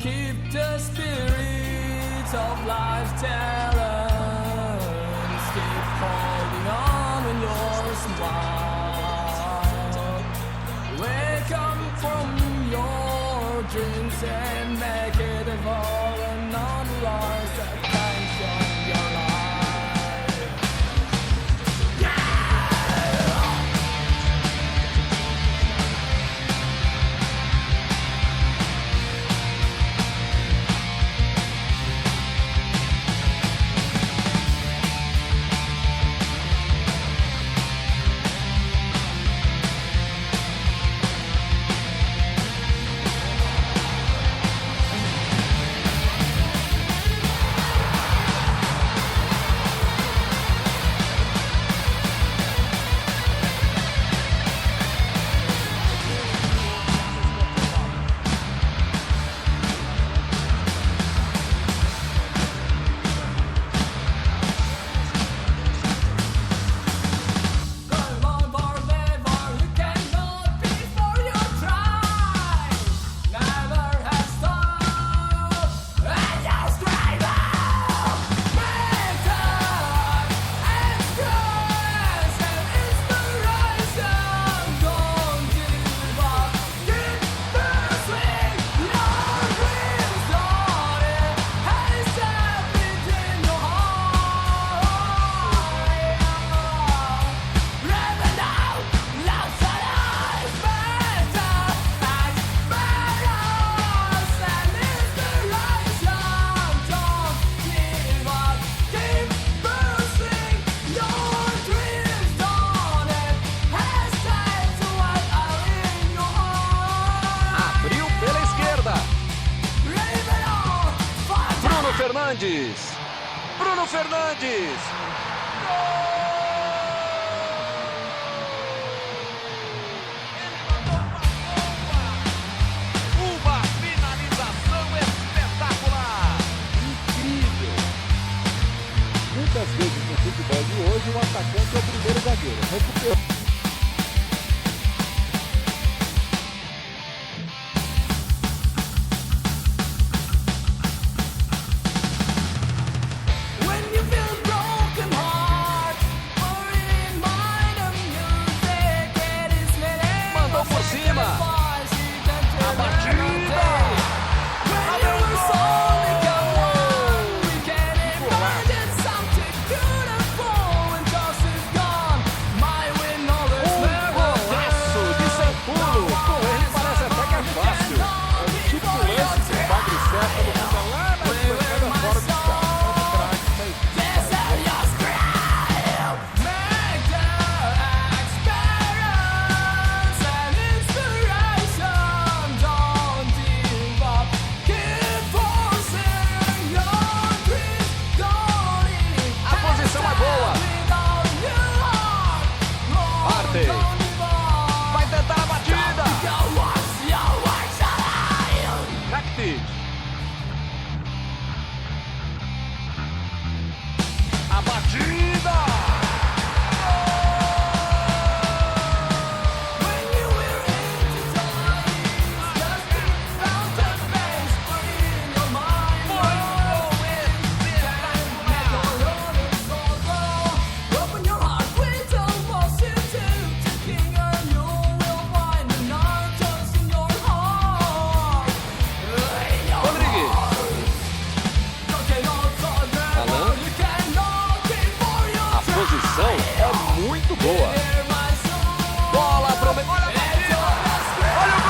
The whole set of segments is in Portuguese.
Keep the spirit of life talents. Keep holding on when you're small. Wake up from your dreams and make it evolve and not lost attention your life. Bruno Fernandes. Uma finalização espetacular. Incrível. Muitas vezes no futebol de hoje o atacante é o primeiro zagueiro. Recuperou. Vai tentar a batida. Rakitic. A batida. muito boa. Bola pro meio. Olha a batida. Olha o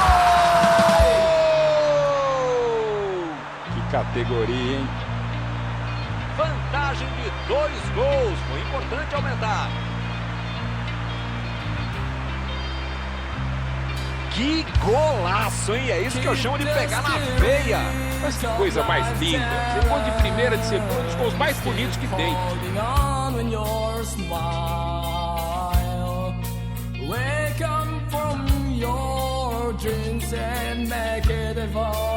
gol! Que categoria, hein? Vantagem de 2 gols. Foi importante aumentar. Que golaço, hein? É isso que eu chamo de pegar na veia. Mas que coisa mais linda. Esse gol de primeira, de segunda, um dos gols mais bonitos que tem. Holding on when you're smile. Wake up from your dreams and make it evolve.